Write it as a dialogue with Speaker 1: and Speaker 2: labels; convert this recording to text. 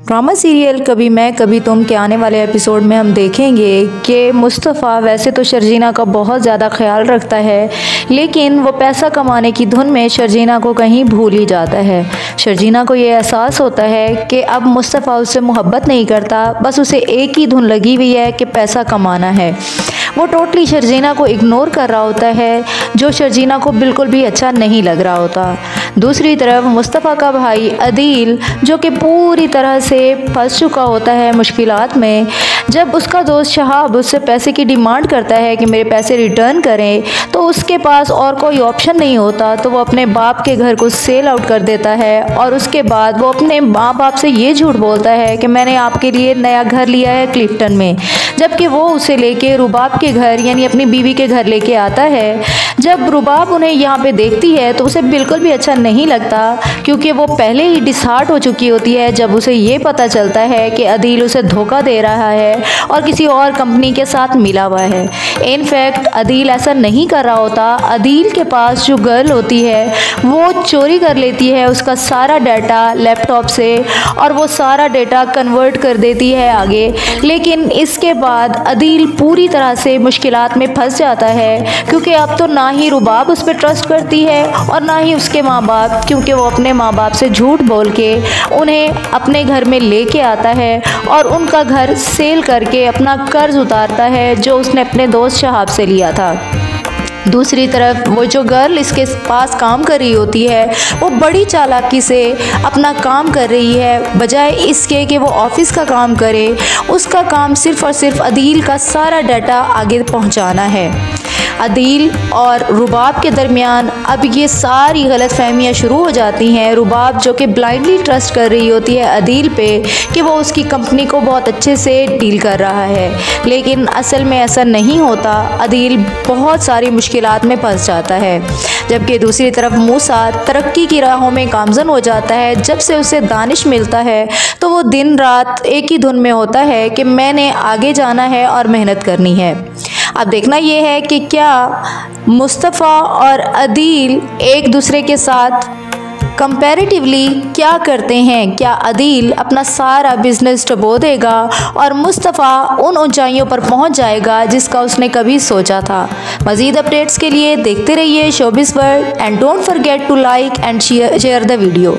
Speaker 1: Drama serial कभी मैं कभी तुम के आने वाले एपिसोड में हम देखेंगे कि मुस्तफ़ा वैसे तो शर्जीना का बहुत ज़्यादा ख्याल रखता है, लेकिन वो पैसा कमाने की धुन में शर्जीना को कहीं भूल ही जाता है। शर्जीना को ये एहसास होता है कि अब मुस्तफ़ा उससे मोहब्बत नहीं करता, बस उसे एक ही धुन लगी हुई है कि पैसा कमाना है। वो टोटली शर्जीना को इग्नोर कर रहा होता है, जो शर्जीना को बिल्कुल भी अच्छा नहीं लग रहा होता। दूसरी तरफ मुस्तफ़ा का भाई अदील, जो कि पूरी तरह से फंस चुका होता है मुश्किलात में, जब उसका दोस्त शहाब उससे पैसे की डिमांड करता है कि मेरे पैसे रिटर्न करें, तो उसके पास और कोई ऑप्शन नहीं होता, तो वो अपने बाप के घर को सेल आउट कर देता है। और उसके बाद वो अपने माँ बाप से ये झूठ बोलता है कि मैंने आपके लिए नया घर लिया है क्लिफ्टन में, जबकि वो उसे लेके रुबाब के घर यानी अपनी बीवी के घर लेके आता है। जब रुबाब उन्हें यहाँ पे देखती है तो उसे बिल्कुल भी अच्छा नहीं लगता, क्योंकि वो पहले ही डिसहार्ट हो चुकी होती है जब उसे ये पता चलता है कि अदील उसे धोखा दे रहा है और किसी और कंपनी के साथ मिला हुआ है। इनफैक्ट अदील ऐसा नहीं कर रहा होता। अदील के पास जो गर्ल होती है वो चोरी कर लेती है उसका सारा डाटा लैपटॉप से, और वो सारा डाटा कन्वर्ट कर देती है आगे। लेकिन इसके बाद अदील पूरी तरह से मुश्किलात में फंस जाता है, क्योंकि अब तो ना ही रुबाब उस पर ट्रस्ट करती है और ना ही उसके माँ बाप, क्योंकि वो अपने माँ बाप से झूठ बोल के उन्हें अपने घर में लेके आता है और उनका घर सेल करके अपना कर्ज उतारता है जो उसने अपने दोस्त शहाब से लिया था। दूसरी तरफ वो जो गर्ल इसके पास काम कर रही होती है वो बड़ी चालाकी से अपना काम कर रही है, बजाय इसके कि वो ऑफिस का काम करे। उसका काम सिर्फ़ और सिर्फ अदील का सारा डाटा आगे पहुंचाना है। अदील और रुबाब के दरमियान अब ये सारी गलतफहमियाँ शुरू हो जाती हैं। रुबाब जो कि ब्लाइंडली ट्रस्ट कर रही होती है अदील पे कि वो उसकी कंपनी को बहुत अच्छे से डील कर रहा है, लेकिन असल में ऐसा नहीं होता। अदील बहुत सारी मुश्किलात में फंस जाता है, जबकि दूसरी तरफ मूसा तरक्की की राहों में गामज़न हो जाता है। जब से उसे दानिश मिलता है तो वो दिन रात एक ही धुन में होता है कि मैंने आगे जाना है और मेहनत करनी है। अब देखना ये है कि क्या मुस्तफ़ा और अदील एक दूसरे के साथ कंपैरेटिवली क्या करते हैं। क्या अदील अपना सारा बिजनेस डुबो देगा और मुस्तफ़ा उन ऊंचाइयों पर पहुंच जाएगा जिसका उसने कभी सोचा था। मज़ीद अपडेट्स के लिए देखते रहिए showbiz world and don't forget to like and share the video.